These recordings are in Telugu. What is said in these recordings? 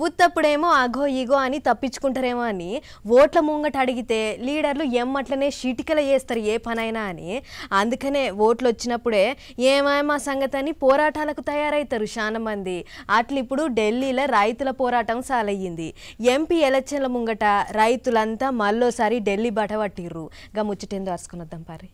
ఉత్తప్పుడేమో అగో ఇగో అని తప్పించుకుంటారేమో అని ఓట్ల ముంగట అడిగితే లీడర్లు ఎమ్మట్లనే షిటికల చేస్తారు ఏ పనైనా అని. అందుకనే ఓట్లు వచ్చినప్పుడే ఏమేమా సంగతి అని పోరాటాలకు తయారవుతారు చాలా మంది. అట్లా ఇప్పుడు ఢిల్లీలో రైతుల పోరాటం సాలయ్యింది. ఎంపీ ఎలక్షన్ల ముంగట రైతులంతా మళ్ళోసారి ఢిల్లీ బటవట్టిర్రు. ముచ్చటేందో అరుచుకున్నద్దాం పారి.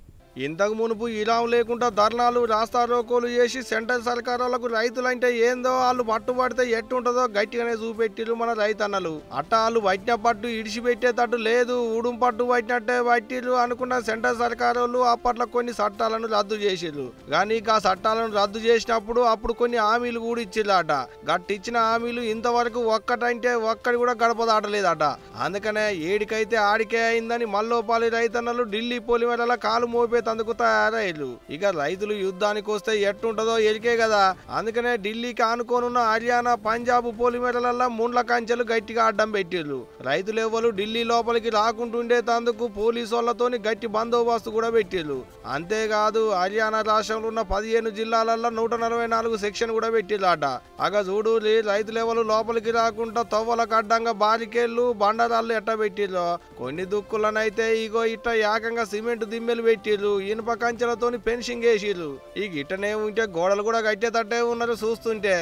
ఇంతకు మునుపు ఇలాం లేకుండా ధర్నాలు రాస్తారోకోలు చేసి సెంట్రల్ సర్కారులకు రైతులంటే ఏందో వాళ్ళు పట్టుబడితే ఎట్టుంటుందో గట్టిగానే చూపెట్టిరు మన రైతన్నలు. అట్ట వాళ్ళు పట్టిన పట్టు ఇడిచిపెట్టేటట్టు లేదు, ఉడుం పట్టు పట్టినట్టే పట్టిరు అనుకున్న సెంట్రల్ సర్కారు అప్పట్లో కొన్ని చట్టాలను రద్దు చేసిర్రు. కానీ ఆ చట్టాలను రద్దు చేసినప్పుడు అప్పుడు కొన్ని హామీలు కూడా ఇచ్చిర్రట. గట్టిచ్చిన హామీలు ఇంతవరకు ఒక్కటంటే ఒక్కడి కూడా గడప దాటలేదట. అందుకనే ఏడికైతే ఆడికే అయిందని మల్లోపాలి రైతన్నలు ఢిల్లీ పొలిమేరల కాలు మోపే తందుకు తయారయ్యారు. ఇక రైతులు యుద్ధానికి వస్తే ఎట్టుంటదో ఎరికే కదా. అందుకనే ఢిల్లీకి ఆనుకోనున్న హర్యానా, పంజాబ్ పొలిమేరల ముండ్ల కంచెలు గట్టిగా అడ్డం పెట్టిర్రు. రైతులు ఎవరు ఢిల్లీ లోపలికి రాకుంటుండే తందుకు పోలీసు వాళ్లతోని గట్టి బందోబస్తు కూడా పెట్టిర్రు. అంతేకాదు హర్యానా రాష్ట్రంలో ఉన్న 15 జిల్లాలలో 144 సెక్షన్ కూడా పెట్టిర్రట. అగ చూడు రైతులు ఎవరు లోపలికి రాకుండా తవ్వలకు అడ్డంగా బారికేళ్లు బండరాళ్ళు ఎట్ట పెట్టిర్రు. కొన్ని దుక్కులనైతే ఇగో ఇట్ట ఏకంగా సిమెంట్ దిమ్మెలు పెట్టిర్రు, ఇనుప కంచెలతోని ఫెన్సింగ్ వేసిర్రు. ఈ గిట్టనే ఉంటే గోడలు కూడా కట్టేటట్టే ఉన్నారు చూస్తుంటే.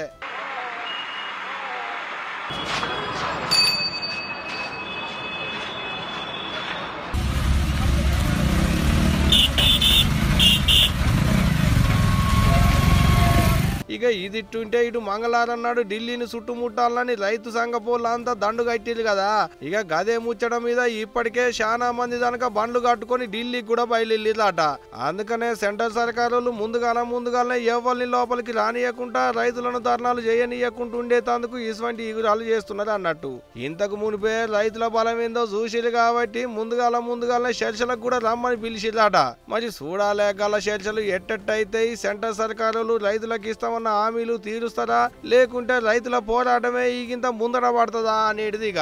ఇక ఇదిట్టుంటే ఇటు మంగళవారం నాడు ఢిల్లీని చుట్టుముట్టాలని రైతు సంఘ పోళ్ళంతా దండు కట్టిరు కదా. ఇక గదే ముచ్చడం మీద ఇప్పటికే చాలా మంది దానిక బండ్లు కట్టుకొని ఢిల్లీకి కూడా బయలుదేరాట. అందుకనే సెంట్రల్ సర్కారు ముందుగానే ఎవరిని లోపలికి రానియకుండా రైతులను ధర్నాలు చేయనీయకుండా ఉండేందుకు ఇటువంటి ఇగురాలు చేస్తున్నారు అన్నట్టు. ఇంతకు మునిపే రైతుల బలం ఏందో చూసిరు కాబట్టి ముందుగానే చర్చలకు కూడా రమ్మని పిలిచిరాట. మరి చూడాలే గల చర్చలు ఎట్టయితే సెంట్రల్ సర్కారు రైతులకు ఇస్తామన్న హామీలు తీరుస్తారా లేకుంటే రైతుల పోరాటమే ఈగింత ముందర పడుతుందా అనేది. ఇక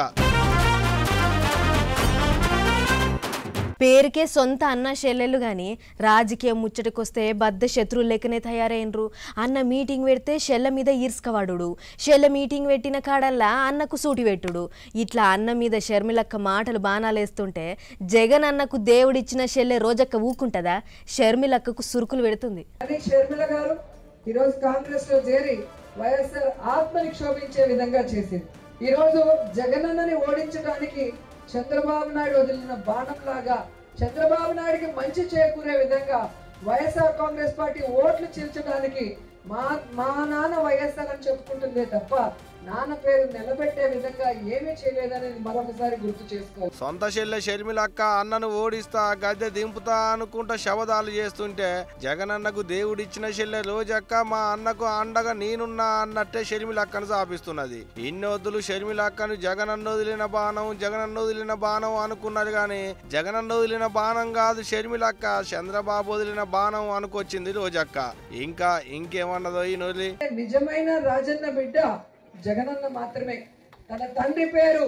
పేరుకే సొంత అన్న చెల్లెళ్ళు కానీ రాజకీయం ముచ్చటకొస్తే బద్ద శత్రువులు లెక్కనే తయారైనరు. అన్న మీటింగ్ పెడితే చెల్ల మీద ఈర్స్కవాడు, చెల్ల మీటింగ్ పెట్టిన కాడల్లా అన్నకు సూటి పెట్టుడు. ఇట్లా అన్న మీద షర్మిలక్క మాటలు బాణాలేస్తుంటే జగన్ అన్నకు దేవుడిచ్చిన చెల్లె రోజక్క ఊకుంటదా? షర్మిలక్కకు సురుకులు పెడుతుంది. ఈరోజు కాంగ్రెస్ లో చేరి వైఎస్ఆర్ ఆత్మని క్షోభించే విధంగా చేసింది. ఈరోజు జగనన్నని ఓడించడానికి చంద్రబాబు నాయుడు వదిలిన బాణంలాగా చంద్రబాబు నాయుడికి మంచి చేకూరే విధంగా వైఎస్ఆర్ కాంగ్రెస్ పార్టీ ఓట్లు చీల్చడానికి మా నాన్న వైఎస్ఆర్ అని చెప్పుకుంటుందే తప్ప నాన్న పేరు నిలబెట్టే విధంగా ఏమీ చేయలేదనేది మరొకసారి గుర్తు చేసుకోవాలి. సొంత చెల్లె షర్మిలక్క అన్నను ఓడిస్తా గద్దె దింపుతా అనుకుంటా శబదాలు చేస్తుంటే జగనన్నకు దేవుడిచ్చిన చెల్లె రోజక్క మా అన్నకు అండగా నేనున్నా అన్నట్టే షర్మిలక్కను సాపిస్తున్నది. ఇన్నొద్దులు షర్మిలక్కను జగనన్న వదిలిన బాణం అనుకున్నారు గాని జగనన్న వదిలిన బాణం కాదు షర్మిలక్క, చంద్రబాబు వదిలిన బాణం అనుకొచ్చింది రోజక్క. ఇంకేమన్నదో ఈ నొలి. నిజమైన రాజన్న బిడ్డ జగనన్న మాత్రమే. తన తండ్రి పేరు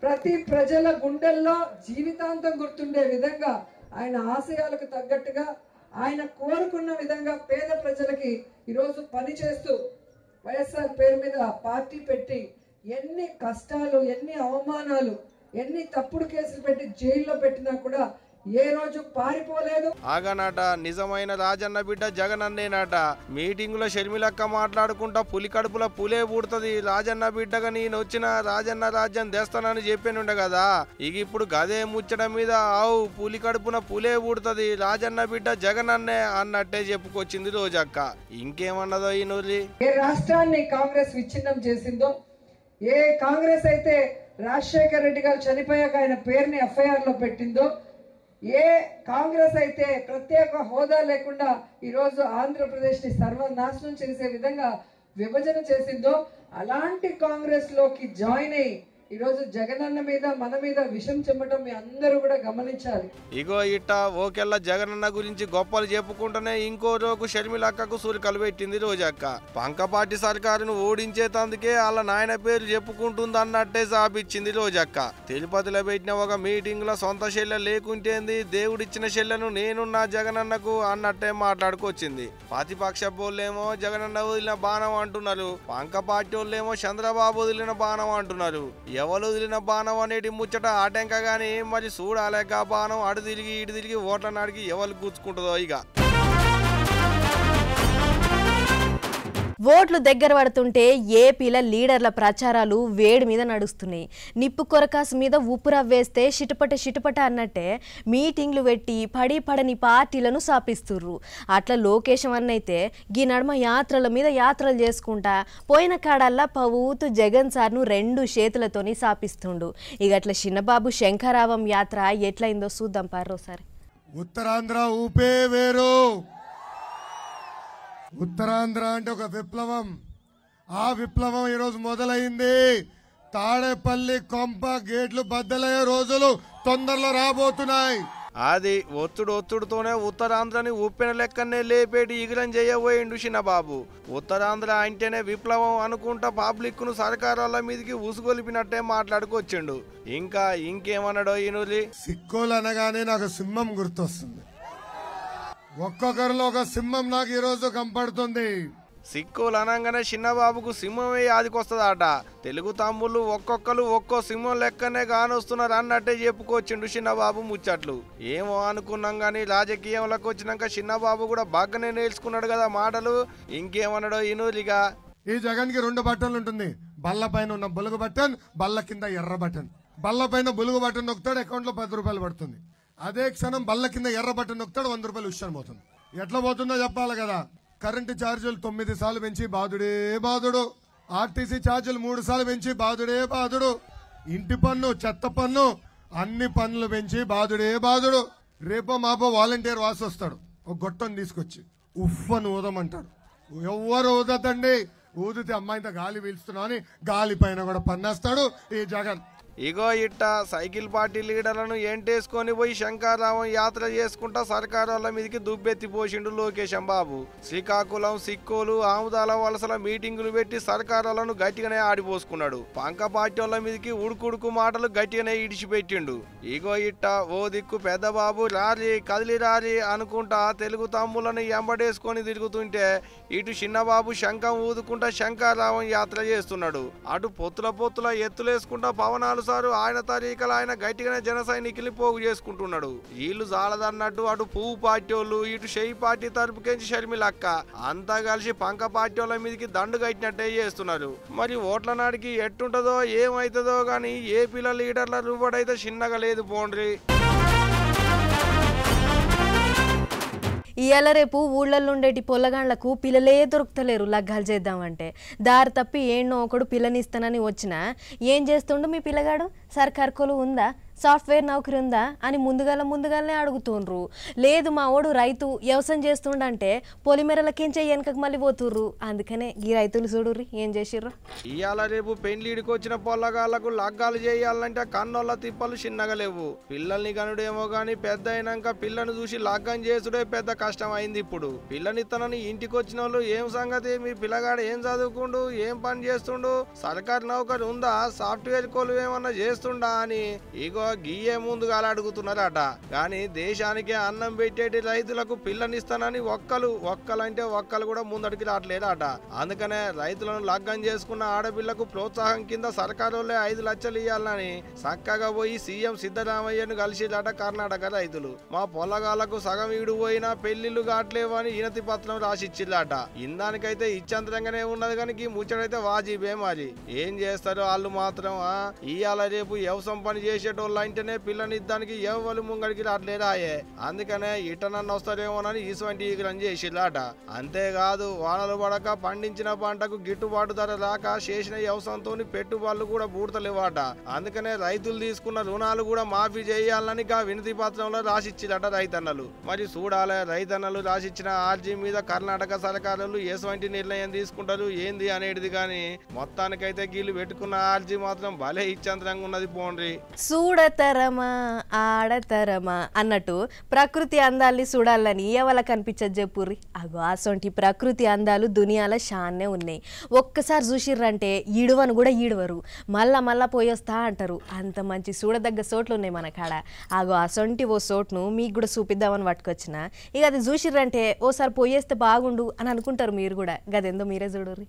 ప్రతి ప్రజల గుండెల్లో జీవితాంతం గుర్తుండే విధంగా ఆయన ఆశయాలకు తగ్గట్టుగా ఆయన కోరుకున్న విధంగా పేద ప్రజలకి ఈరోజు పని చేస్తూ వైఎస్ఆర్ పేరు మీద పార్టీ పెట్టి ఎన్ని కష్టాలు, ఎన్ని అవమానాలు, ఎన్ని తప్పుడు కేసులు పెట్టి జైల్లో పెట్టినా కూడా ఏ రోజు పారిపోలేదు. ఆగనాట నిజమైన రాజన్న బిడ్డ జగనన్నేనాట. మీటింగులో షర్మిలక్క మాట్లాడుకుంటా పులి కడుపుల పులే పుడుతుంది, రాజన్న బిడ్డగా నేను వచ్చిన రాజన్న రాజ్యం తెస్తానని చెప్పానుండే కదా. ఇక ఇప్పుడు గదే ముచ్చడం మీద పులి కడుపున పులే పుడుతుంది, రాజన్న బిడ్డ జగనన్నే అన్నట్టే చెప్పుకొచ్చింది రోజక్క. ఇంకేమన్నదో ఈ నూరి. ఏ రాష్ట్రాన్ని కాంగ్రెస్ విచ్ఛిన్నం చేసిందో, ఏ కాంగ్రెస్ అయితే రాజశేఖర్ రెడ్డి గారు చనిపోయాక ఆయన పేరుని ఎఫ్ఐఆర్ లో పెట్టిందో, ఏ కాంగ్రెస్ అయితే ప్రత్యేక హోదా లేకుండా ఈరోజు ఆంధ్రప్రదేశ్ ని సర్వనాశనం చేసే విధంగా విభజన చేసిందో అలాంటి కాంగ్రెస్ లోకి జాయిన్ అయ్యి ఈరోజు జగనన్న మీద మన మీద విషం చెమ్మటం మీ అందరూ కూడా గమనించాలి. ఇగో ఇట్ట ఓకెళ్ళ జగనన్న గురించి గొప్పలు చెప్పుకుంటూనే ఇంకో రోజు షర్మిలక్కకు సూరికలు పెట్టింది రోజక్క. పంకపాటి సర్కారును ఓడించేతందుకే వాళ్ళ నాయన పేరు చెప్పుకుంటుంది అన్నట్టే సాపిచ్చింది రోజక్క. తిరుపతిలో పెట్టిన ఒక మీటింగ్ లో సొంత చెల్లె లేకుంటేంది, దేవుడిచ్చిన చెల్లెను నేనున్నా జగనన్నకు అన్నట్టే మాట్లాడుకొచ్చింది. ప్రతిపక్ష పోలేమో జగనన్న వదిలిన బాణం అంటున్నారు, పంకపాటి వాళ్ళేమో చంద్రబాబు వదిలిన బాణం అంటున్నారు. ఎవరు వదిలిన బాణం అనేటి ముచ్చట ఆటంక గాని మరి చూడాలేక బాణం అడు తిరిగి ఇటు తిరిగి ఓట్ల నాడికి ఎవరు కూర్చుకుంటుందో. ఇక ఓట్లు దగ్గర పడుతుంటే ఏపీల లీడర్ల ప్రచారాలు వేడి మీద నడుస్తున్నాయి. నిప్పు కొరకాసు మీద ఉప్పు రవ్వేస్తే చిటపట అన్నట్టే మీటింగ్లు పెట్టి పడని పార్టీలను సాపిస్తుర్రు. అట్లా లోకేశం అన్నైతే గీ నడుమ యాత్రల మీద యాత్రలు చేసుకుంటా పోయిన కాడల్లా పవుతూ జగన్ సార్ను 2 చేతులతోని సాపిస్తుండు. ఇక అట్లా చిన్నబాబు శంకరావం యాత్ర ఎట్లయిందో చూద్దాం పారోసారి. ఉత్తరాంధ్ర ఊపే వేరు. ఉత్తరాంధ్ర అంటే ఒక విప్లవం. ఆ విప్లవం ఈరోజు మొదలైంది. తాడేపల్లి కొంప గేట్లు బద్దలయ్యే రోజులు తొందరలో రాబోతున్నాయి. అది ఒత్తుడుతోనే ఉత్తరాంధ్రని ఉప్పిన లెక్కనే లేపేటి ఇగిరం చేయబోయిండు చిన్నబాబు. ఉత్తరాంధ్ర అంటేనే విప్లవం అనుకుంటా పబ్లిక్ ను సర్కారాల మీదకి ఉసుగొలిపినట్టే మాట్లాడుకొచ్చిండు. ఇంకా ఇంకేమన్నాడో ఈనులి. సిక్కోలు అనగానే నాకు సింహం గుర్తొస్తుంది. ఒక్కొక్కరిలో ఒక సింహం నాకు ఈరోజు కనపడుతుంది. సిక్కులు అనగానే చిన్నబాబుకు సింహమే యాదికొస్తుందట. తెలుగు తమ్ముళ్ళు ఒక్కొక్కరు ఒక్కో సింహం లెక్కనే కానొస్తున్నారు అన్నట్టే చెప్పుకొచ్చిండు చిన్నబాబు ముచ్చట్లు. ఏమో అనుకున్నాం గానీ రాజకీయంలోకి వచ్చినాక చిన్నబాబు కూడా బాగానే నేర్చుకున్నాడు కదా మాటలు. ఇంకేమన్నాడో ఇనులిగా. ఈ జగన్ కి 2 బటన్లు ఉంటుంది. బల్ల పైన ఉన్న బులుగు బటన్, బల్ల కింద ఎర్ర బటన్. బల్ల పైన బులుగు బటన్ నొక్కుతాడు, అకౌంట్ లో 10 రూపాయలు పడుతుంది. అదే క్షణం బల్ల కింద ఎర్ర బటన్ నొక్కుతాడు, 100 రూపాయలు ఉష్యం పోతుంది. ఎట్లా పోతుందో చెప్పాలి కదా. కరెంటు ఛార్జీలు 9 సార్లు పెంచి బాధుడే బాధుడు. ఆర్టీసీ ఛార్జీలు 3 సార్లు పెంచి బాధుడే బాధుడు. ఇంటి పన్ను, చెత్త పన్ను, అన్ని పన్నులు పెంచి బాధుడే బాధుడు. రేపో మాపో వాలంటీర్ వాసి వస్తాడు, ఒక గొట్టం తీసుకొచ్చి ఉఫ్ అని ఊదమంటాడు. ఎవ్వరు ఊదతండి. ఊదితే అమ్మాయింత గాలి పీల్చుతున్నా అని గాలి పైన కూడా పన్నేస్తాడు ఈ జగన్. ఇగో ఇట్ట సైకిల్ పార్టీ లీడర్లను ఎంటేసుకొని పోయి శంకరావం యాత్ర చేసుకుంటా సర్కారుల మీదకి దుబ్బెత్తి పోసిండు లోకేశం బాబు. శ్రీకాకుళం, సిక్కోలు, ఆముదాల వలసల మీటింగులు పెట్టి సర్కారులను గట్టిగానే ఆడిపోసుకున్నాడు. పంక పార్టీ వాళ్ళ మీదకి ఉడుకుడుకు మాటలు గట్టిగానే ఇడిచిపెట్టిండు. ఇగో ఇట్ట ఓ దిక్కు పెద్ద బాబు రారి కదిలి రారి అనుకుంటా తెలుగు తమ్ములను ఎంబడేసుకొని తిరుగుతుంటే ఇటు చిన్నబాబు శంఖం ఊదుకుంటా శంకరావం యాత్ర చేస్తున్నాడు. అటు పొత్తుల ఎత్తులేసుకుంటా పవనాలు సారు ఆయన తరీకలు ఆయన గట్టిగానే జన సైనికులు పోగు చేసుకుంటున్నాడు. వీళ్ళు జాలదన్నట్టు అటు పువ్వు పార్టీ వాళ్ళు, ఇటు షెయి పార్టీ తరపుకెంచి షర్మిలక్క అంతా కలిసి పంక పార్టీ వాళ్ళ మీదకి దండు కట్టినట్టే చేస్తున్నారు. మరి ఓట్ల నాడికి ఎట్టుంటదో ఏమైతుందో గానీ ఏపీల లీడర్ల రూబడైతే చిన్నగా లేదు పోండ్రి. ఇవాళ రేపు ఊళ్ళల్లో ఉండేటి పొల్లగాండ్లకు పిల్లలే దొరుకుతలేరు. లగ్గాలు చేద్దామంటే దారి తప్పి ఏన్నో ఒకడు పిల్లనిస్తానని వచ్చినా ఏం చేస్తుండు మీ పిల్లగాడు? సర్కార్ కొలు ఉందా, సాఫ్ట్వేర్ నౌకరీ ఉందా అని ముందుగానే అడుగుతుండ్రు. లేదు మా ఓడు రైతు వ్యవసాయం చేస్తుండంటే పొలిమెరలకేంచే వెనకకు మళ్ళీ పోతుర్రు. అందుకనే ఈ రైతులు చూడుర్రి ఏం చేసిర్రు. ఇవాళ రేపు పెండ్లీడికి వచ్చిన పొల్లగాళ్లకు లగ్గాలు చేయాలంటే కన్నోళ్ళ తిప్పలు చిన్నగా లేవు. పిల్లల్ని కనుడేమో గాని పెద్ద అయినాక పిల్లను చూసి లగ్గం చేసుడే పెద్ద కష్టం అయింది. ఇప్పుడు పిల్లనిత్తనని ఇంటికి వచ్చిన వాళ్ళు ఏం సంగతి, మీ పిల్లగాడు ఏం చదువుకుండు, ఏం పని చేస్తుండు, సర్కారు నౌకరు ఉందా, సాఫ్ట్వేర్ కోలు ఏమన్నా చేస్తుండా అని ఇగో గీయే ముందుగా అడుగుతున్నారట. కానీ దేశానికే అన్నం పెట్టేటి రైతులకు పిల్లనిస్తానని ఒక్కలంటే ఒక్కలు కూడా ముందడికి రావట్లేదట. అందుకనే రైతులను లగ్గం చేసుకున్న ఆడపిల్లకు ప్రోత్సాహం కింద సర్కారులే 5 లక్షలు ఇవ్వాలని చక్కగా పోయి సీఎం సిద్ధరామయ్యను కలిసిరట కర్ణాటక రైతులు. మా పొలగాళ్లకు సగం ఈడు పోయినా పెళ్లిళ్లు కావట్లేవు అని వినతి పత్రం రాసిచ్చిల్లట. ఇందానికైతే ఇచ్చంతరంగానే ఉన్నది కనుక ముచ్చటైతే వాజీబే. మరి ఏం చేస్తారో వాళ్ళు మాత్రం. ఇవాళ రేపు వ్యవసాయం పని చేసేటోళ్ళ వాళ్ళు అంటేనే పిల్లనిద్దానికి ఎవరు ముంగడికి రాట్లేరాయే. అందుకనే ఇటనన్న వస్తారేమోనని ఇటువంటి ఈగులని చేసిల్లాట. అంతేకాదు వానలు పడక పండించిన పంటకు గిట్టుబాటు ధర రాక చేసిన వ్యవసాయంతో పెట్టుబడులు కూడా బూడతలేవాట. అందుకనే రైతులు తీసుకున్న రుణాలు కూడా మాఫీ చేయాలని వినతి పత్రంలో రాసిచ్చిరట రైతన్నలు. మరి చూడాలే రైతన్నలు రాసిచ్చిన ఆర్జీ మీద కర్ణాటక సర్కారులు ఎటువంటి నిర్ణయం తీసుకుంటారు ఏంది అనేది. కానీ మొత్తానికైతే గీళ్ళు పెట్టుకున్న ఆర్జీ మాత్రం భలే ఇచ్చంతరంగా ఉన్నది. పోండ్రి చూడతరమా ఆడతరమా అన్నట్టు ప్రకృతి అందాల్ని చూడాలని ఎవరికి కనిపించదు చెప్పుర్రి. అగో అసొంటి ప్రకృతి అందాలు దునియాలో షాన్నే ఉన్నాయి. ఒక్కసారి చూసిర్రంటే ఈడువను కూడా ఈడవరు, మళ్ళా పోయొస్తా అంటారు. అంత మంచి చూడదగ్గ చోట్లు ఉన్నాయి మన కాడ. అగో అసొంటి ఓ చోటును మీకు కూడా చూపిద్దామని పట్టుకొచ్చిన. ఇక అది చూసిర్రంటే ఓసారి పోయేస్తే బాగుండు అని అనుకుంటారు మీరు కూడా. గదెందో మీరే చూడర్రి.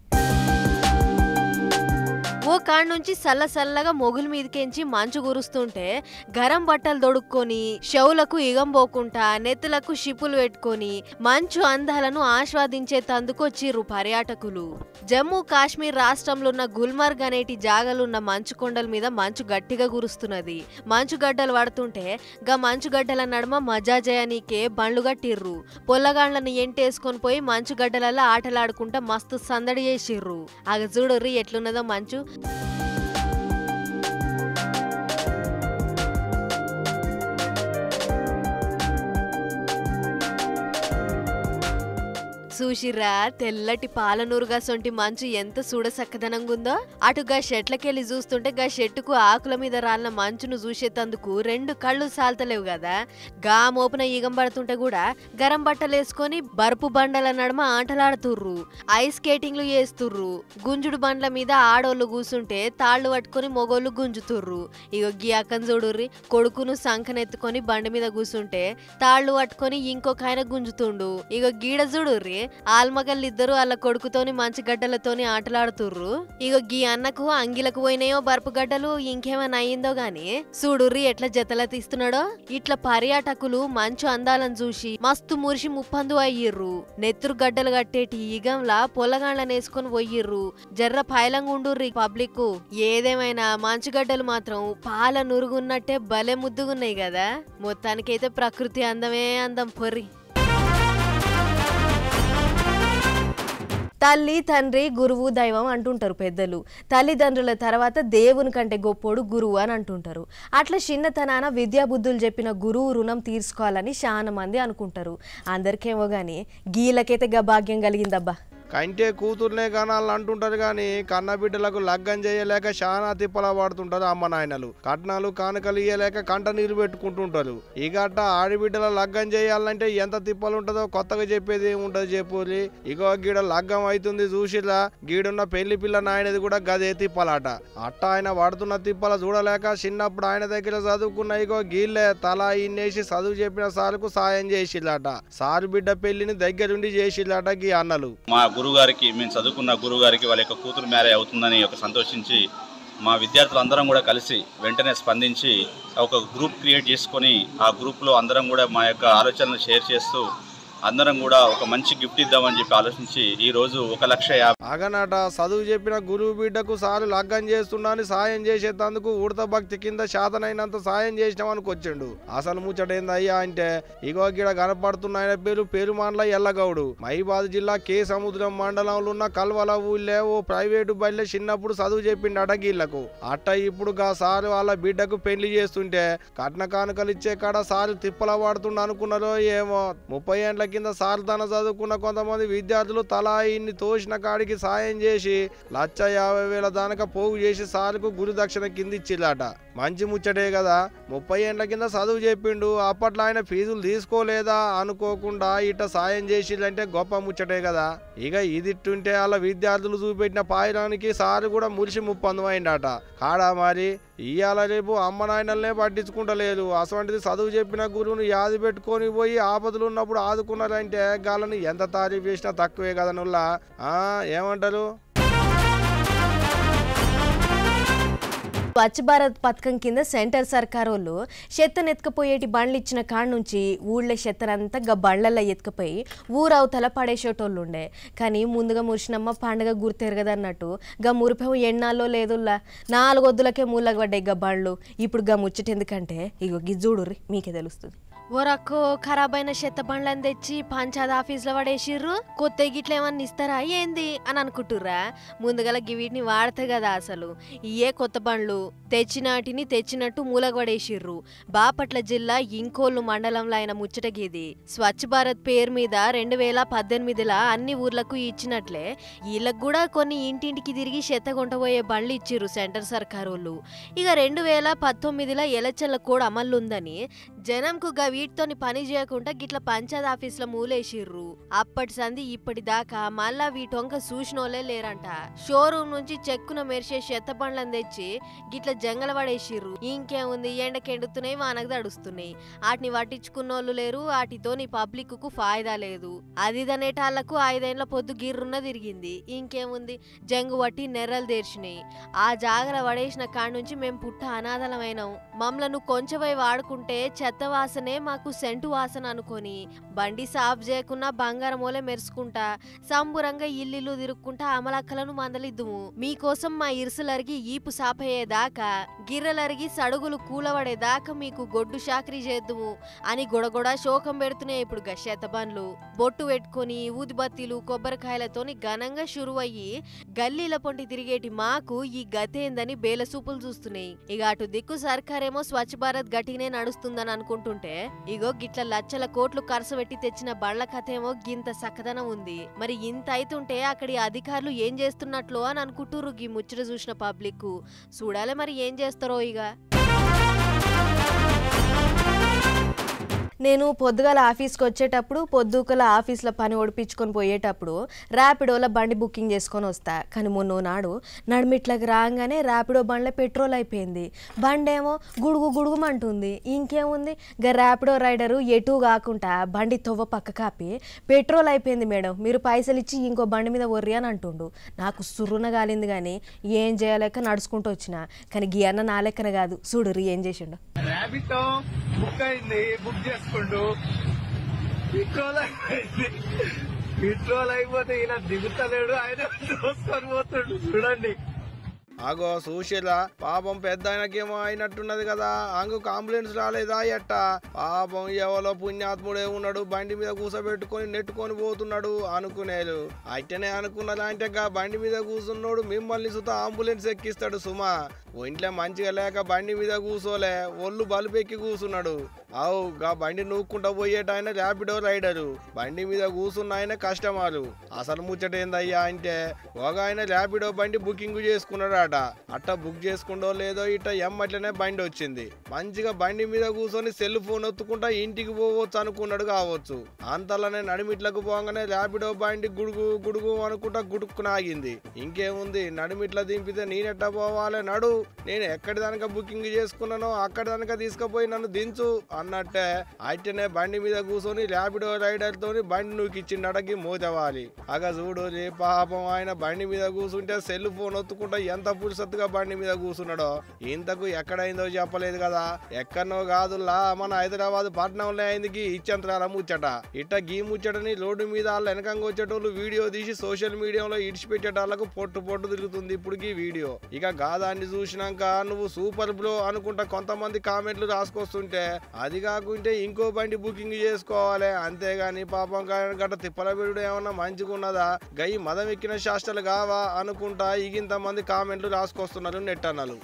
ఓ కాడ నుంచి సల్లగా మొగుల మీదకెంచి మంచు కురుస్తుంటే గరం బట్టలు దొడుక్కొని షవులకు ఇగం పోకుండా నెత్తులకు షిప్పులు పెట్టుకొని మంచు అందాలను ఆస్వాదించే తందుకొచ్చిర్రు పర్యాటకులు. జమ్మూ కాశ్మీర్ రాష్ట్రంలో ఉన్న గుల్మర్గ్ అనేటి జాగలున్న మంచు కొండల మీద మంచు గట్టిగా కురుస్తున్నది. మంచు గడ్డలు పడుతుంటే గా మంచు గడ్డల నడుమ మజా జయానికే బండ్లు గట్టిర్రు. పొల్లగాండ్లను ఎంటేసుకొని పోయి మంచు గడ్డలలో ఆటలాడుకుంటా మస్తు సందడి చేసిర్రు. అగ చూడుర్రి ఎట్లున్నదో మంచు. చూసిర్రా తెల్లటి పాలనూరుగా సొంటి మంచు ఎంత చూడసక్కదనంగా ఉందో. అటుగా చెట్లకెళ్ళి చూస్తుంటే గా చెట్టుకు ఆకుల మీద రాలిన మంచును చూసేతందుకు రెండు కళ్ళు సాల్తలేవు కదా. గా మోపున ఈగం పడుతుంటే కూడా గరం బట్టలు వేసుకొని బర్పు బండల నడుమ ఆటలాడుతుర్రు, ఐస్ స్కేటింగ్లు చేస్తుర్రు. గుంజుడు బండ్ల మీద ఆడోళ్ళు కూసుంటే తాళ్లు పట్టుకొని మొగోళ్ళు గుంజుతుర్రు. ఇగో గీ అక్కని చూడుర్రి, కొడుకును సంకనెత్తుకొని బండి మీద కూసుంటే తాళ్లు పట్టుకొని ఇంకొక ఆయన గుంజుతుండు. ఇగో గీడ చూడుర్రి, ఆల్మగల్లిద్దరు వాళ్ళ కొడుకుతోని మంచి గడ్డలతోని ఆటలాడుతుర్రు. ఇగో గీ అన్నకు అంగిలకు పోయినాయో బర్పు గడ్డలు, ఇంకేమైనా అయ్యిందో గాని చూడుర్రి ఎట్లా జతల తీస్తున్నాడో. ఇట్లా పర్యాటకులు మంచు అందాలను చూసి మస్తు మురిసి ముప్పందు అయ్యిర్రు. నెత్తురు గడ్డలు కట్టేటి ఈగంలా పొల్లగాండ్లను వేసుకొని పోయిర్రు. జర్ర పైలంగుండుర్రి పబ్లిక్. ఏదేమైనా మంచు గడ్డలు మాత్రం పాల నురుగున్నట్టే భలే ముద్దుగున్నాయి కదా. మొత్తానికైతే ప్రకృతి అందమే అందం పొర్రి. తల్లి తండ్రి గురువు దైవం అంటుంటారు పెద్దలు. తల్లిదండ్రుల తర్వాత దేవుని కంటే గొప్పోడు గురువు అని అంటుంటారు. అట్లా చిన్నతనాన విద్యాబుద్ధులు చెప్పిన గురువు రుణం తీర్చుకోవాలని చాలా మంది అనుకుంటారు. అందరికేమో కానీ గీలకైతే గా భాగ్యం కలిగిందబ్బా. కంటే కూతుర్నే కనాలని అంటుంటారు కానీ కన్న బిడ్డలకు లగ్గం చేయలేక చాలా తిప్పలా పడుతుంటారు అమ్మ నాయనలు. కట్నాలు కానుకలు ఇయ్యలేక కంట నీరు పెట్టుకుంటుంటారు. ఈ గట్ట ఆడిబిడ్డల లగ్గం చేయాలంటే ఎంత తిప్పలు ఉంటుందో కొత్తగా చెప్పేది ఏముంటది చెప్పుర్రి. ఇగో గీడ లగ్గం అవుతుంది చూసిరా, గీడున్న పెళ్లి పిల్ల నాయనది కూడా గదే తిప్పలాట. అట్ట ఆయన పడుతున్న తిప్పల చూడలేక చిన్నప్పుడు ఆయన దగ్గర చదువుకున్న ఇగో గీళ్ళే తలా ఇన్నేసి చదువు చెప్పిన సార్కు సాయం చేసిల్లట. సారు బిడ్డ పెళ్లిని దగ్గరుండి చేసిల్లట గీ అన్నలు. గురుగారికి మేము చదువుకున్న గురుగారికి వాళ్ళ యొక్క కూతురు మ్యారేజ్ అవుతుందని సంతోషించి మా విద్యార్థులందరం కూడా కలిసి వెంటనే స్పందించి ఒక గ్రూప్ క్రియేట్ చేసుకొని ఆ గ్రూప్లో అందరం కూడా మా యొక్క ఆలోచనలు షేర్ చేస్తూ అందరం కూడా ఒక మంచి గిఫ్ట్ ఇద్దామని చెప్పి ఆలోచించి ఈ రోజు 1,50,000 అగనట చదువు చెప్పిన గురువు బిడ్డకు సారు లగ్గం చేస్తున్నాని సాయం చేసేందుకు ఉడత భక్తి కింద శాతనైనంత సాయం చేసినామనికి వచ్చిండు. అసలు ముచ్చటేందయ్యా అంటే ఇగో గిడ కనపడుతున్న ఆయన పేరు పేరుమాండ్ల ఎల్లగౌడు. మహిబాద్ జిల్లా కే సముద్రం మండలంలో ఉన్న కల్వల ఊళ్ళే ఓ ప్రైవేటు బయలు చిన్నప్పుడు చదువు చెప్పిండు అటగీళ్లకు. అట్ట ఇప్పుడు గా సారు వాళ్ళ బిడ్డకు పెళ్లి చేస్తుంటే కట్న కానుకలు ఇచ్చే కాడ సారు తిప్పల పడుతుండ అనుకున్నారో ఏమో. 30 ఏళ్ల కింద సార్తన చదువుకున్న కొంతమంది విద్యార్థులు తలా ఇన్ని తోసిన కాడికి సాయం చేసి 1,50,000 దానక పోగు చేసి సార్కు గురు దక్షిణ కింద ఇచ్చిలాట. మంచి ముచ్చటే కదా. 30 ఏళ్ల కింద చదువు చెప్పిండు, అప్పట్లో ఆయన ఫీజులు తీసుకోలేదా అనుకోకుండా ఇట సాయం చేసిలంటే గొప్ప ముచ్చటే కదా. ఇక ఇదిట్టుంటే వాళ్ళ విద్యార్థులు చూపెట్టిన పాయడానికి సారు కూడా మురిసి ముప్పందమైందట. కాడా మరి ఇవాళ రేపు అమ్మ నాయనల్నే పట్టించుకుంటలేదు. అసలు చదువు చెప్పిన గురువును యాది పెట్టుకొని పోయి ఆపదలు ఉన్నప్పుడు ఆదుకున్నారంటే గాలని ఎంత తారీఫ్ చేసినా తక్కువే కదా నుల్లా. ఏమంటారు? స్వచ్ఛ భారత్ పథకం కింద సెంటర్ సర్కార్ వాళ్ళు చెత్తను ఎత్తుకపోయేటి బండ్లు ఇచ్చిన కాడ నుంచి ఊళ్ళో చెత్తనంతా గా బండ్లల్లో ఎత్తుకపోయి ఊరవతల పడేసేటోళ్ళు ఉండే. కానీ ముందుగా మురిసినమ్మ పండుగ గుర్తెరగదన్నట్టు గా మురిపేమో ఎన్నాళ్ళో లేదుల్లా 4 వద్దులకే మూలగ పడ్డాయి గా బండ్లు. ఇప్పుడు గా ముచ్చట ఎందుకంటే ఇగో గిజ్జూడుర్రి మీకే తెలుస్తుంది. ఓరక్కో ఖరాబ్ అయిన చెత్త బండ్లను తెచ్చి పంచాయత్ ఆఫీస్లో పడేసిర్రు. కొత్త గిట్ల ఏమన్నా ఇస్తారా ఏంది అని అనుకుంటుర్రా? ముందుగల వీటిని వాడతాయి కదా అసలు. ఇయే కొత్త బండ్లు తెచ్చినాటిని తెచ్చినట్టు మూలగ పడేసిర్రు. బాపట్ల జిల్లా ఇంకోళ్ళు మండలంలో అయిన ముచ్చట గీది. స్వచ్ఛ భారత్ పేరు మీద 2018లా అన్ని ఊర్లకు ఇచ్చినట్లే వీళ్ళకు కూడా కొన్ని ఇంటింటికి తిరిగి చెత్త కొంటపోయే బండ్లు ఇచ్చిర్రు సెంటర్ సర్కారోళ్ళు. ఇక 2019లా ఎలక్షన్ల కూడా అమలుందని జనంకు వీటితోని పని చేయకుండా గిట్ల పంచాయత్ ఆఫీసుల మూలేసిర్రు. అప్పటి సంది ఇప్పటి దాకా మళ్ళా వీటొంక చూసినోళ్లే లేరంట. షోరూమ్ నుంచి చెక్కున మెరిసే చెత్త బండ్లను తెచ్చి గిట్ల జంగల పడేసిర్రు. ఇంకేముంది, ఎండకెండుతున్నాయి, వానకు తడుస్తున్నాయి. వాటిని పట్టించుకున్నోళ్ళు లేరు. వాటితోని పబ్లిక్ కు ఫాయిదా లేదు. అదిదనేటాళ్లకు 5 ఏళ్ల పొద్దు గిర్రున్న తిరిగింది. ఇంకేముంది, జంగు పట్టి నెర్రలు తెరిచినాయి. ఆ జాగల పడేసిన కాడ నుంచి మేము పుట్ట అనాథలమైనాం. మమ్మలను కొంచెమై వాడుకుంటే చెత్త వాసనే మాకు సెంటు వాసన అనుకొని బండి సాఫ్ చేయకున్నా బంగారమోలే మెరుసుకుంటా సంబురంగా ఇల్లు తిరుక్కుంటా అమలక్కలను మందలిద్దుము. మీకోసం మా ఇరుసులరిగి ఈపు సాపయ్యేదాకా గిర్రెలరిగి సడుగులు కూలవడేదాకా మీకు గొడ్డు చాకరీ చేద్దుము అని గొడగొడ శోకం పెడుతున్నాయి ఇప్పుడు గశ్యత బండ్లు. బొట్టు పెట్టుకొని ఊదిబత్తీలు కొబ్బరికాయలతోని ఘనంగా షురువయ్యి గల్లీల పొంటి తిరిగేటి మాకు ఈ గతేందని బేలసూపులు చూస్తున్నాయి. ఇక అటు దిక్కు సర్కారేమో స్వచ్ఛ భారత్ గట్టినే నడుస్తుందని అనుకుంటుంటే ఇగో గిట్ల లక్షల కోట్లు ఖర్చు పెట్టి తెచ్చిన బళ్ల కథేమో గింత సక్కదనం ఉంది. మరి ఇంత అయితుంటే అక్కడి అధికారులు ఏం చేస్తున్నట్లు అని అనుకుంటుర్రు గీ ముచ్చట చూసిన పబ్లిక్. చూడాలి మరి ఏం చేస్తారో. ఇక నేను పొద్దుగాల ఆఫీస్కి వచ్చేటప్పుడు పొద్దుకల ఆఫీస్లో పని ఒడిపించుకొని పోయేటప్పుడు ర్యాపిడోలో బండి బుకింగ్ చేసుకొని వస్తా. కానీ మొన్న నాడు నడిమిట్లకి రాగానే ర్యాపిడో బండ్లో పెట్రోల్ అయిపోయింది. బండి ఏమో గుడుగు గుడుగుమంటుంది. ఇంకేముంది, గా ర్యాపిడో రైడరు ఎటు కాకుండా బండి తొవ్వ పక్క కాపి పెట్రోల్ అయిపోయింది మేడం, మీరు పైసలు ఇచ్చి ఇంకో బండి మీద వర్రి అని అంటుండు. నాకు సుర్రున కాలింది. కానీ ఏం చేయలేక నడుచుకుంటూ వచ్చిన. కానీ గీ అన్న నా లెక్కన కాదు. చూడు ఏం చేసిండు. పెట్రోల్ అయిపోతే ఇలా దిగుతలేడు, ఆయన చూసుకొని పోతుండు. చూడండి ఆగో చూసిరా, పాపం పెద్ద ఆయనకేమో అయినట్టున్నది కదా. అంగుకు అంబులెన్స్ రాలేదా ఎట్ట? పాపం ఎవరో పుణ్యాత్ముడే ఉన్నాడు, బండి మీద కూసబెట్టుకొని నెట్టుకొని పోతున్నాడు అనుకునేలు. అట్టనే అనుకున్నదా అంటే గా బండి మీద కూర్చున్నాడు మిమ్మల్ని సుతా అంబులెన్స్ ఎక్కిస్తాడు సుమా. ఒంట్లో మంచిగా లేక బండి మీద కూసోలే, ఒళ్ళు బలుపెక్కి కూసున్నాడు. అవు గా బండి నూక్కుంటా పోయేట ఆయన ర్యాపిడో రైడరు, బండి మీద కూసున్న ఆయన కస్టమరు. అసలు ముచ్చట ఏందయ్యా అంటే ఒక ఆయన ర్యాపిడో బండి బుకింగ్ చేసుకున్నాడు. అట్ట బుక్ చేసుకుంటో లేదో ఇట్ట ఎమ్మట్లనే బండి వచ్చింది. మంచిగా బండి మీద కూర్చొని సెల్ ఫోన్ ఒత్తుకుంటా ఇంటికి పోవచ్చు అనుకున్నాడు కావచ్చు. అంతలోనే నడిమిట్లకు పోగానే ర్యాపిడో బండి గుడుగు గుడుగు అనుకుంటా గుడుక్కున ఆగింది. ఇంకేముంది, నడిమిట్ల దింపితే నేనెట్ట పోవాలి, నడు, నేను ఎక్కడి దానిక బుకింగ్ చేసుకున్నానో అక్కడి దానిక తీసుకుపోయి నన్ను దించు అన్నట్టే అట్టనే బండి మీద కూర్చొని ర్యాపిడో రైడర్ తోని బండి నూకిచ్చిండకి మోతవాలి. అగ చూడు రే, పాపం ఆయన బండి మీద కూర్చుంటే సెల్ ఫోన్ ఒత్తుకుంటా ఎంత పురుసత్తుగా బండి మీద కూర్చున్నాడో. ఇంతకు ఎక్కడైందో చెప్పలేదు కదా. ఎక్కడనో కాదులా, మన హైదరాబాద్ పట్నంలో అయింది ఇచ్చంతరాల ముచ్చట. ఇట్ట గీ ముచ్చటని రోడ్డు మీద వాళ్ళ వెనకంగా వచ్చేటోళ్ళు వీడియో తీసి సోషల్ మీడియాలో ఇడిచిపెట్టేటాళ్ళకు పొట్టు పొట్టు తిరుగుతుంది ఇప్పుడు ఈ వీడియో. ఇక గాదాన్ని చూసినాక నువ్వు సూపర్ బ్రో అనుకుంటా కొంతమంది కామెంట్లు రాసుకొస్తుంటే, అది కాకుంటే ఇంకో బండి బుకింగ్ చేసుకోవాలి. అంతేగాని పాపం గట్ట తిప్పల పెరుడు ఏమన్నా మంచిగా ఉన్నదా? గై మదం ఎక్కిన శాస్త్రాలు కావా అనుకుంటా ఇగింత మంది కామెంట్లు రాసుకొస్తున్నారు నెట్ అన్నలు.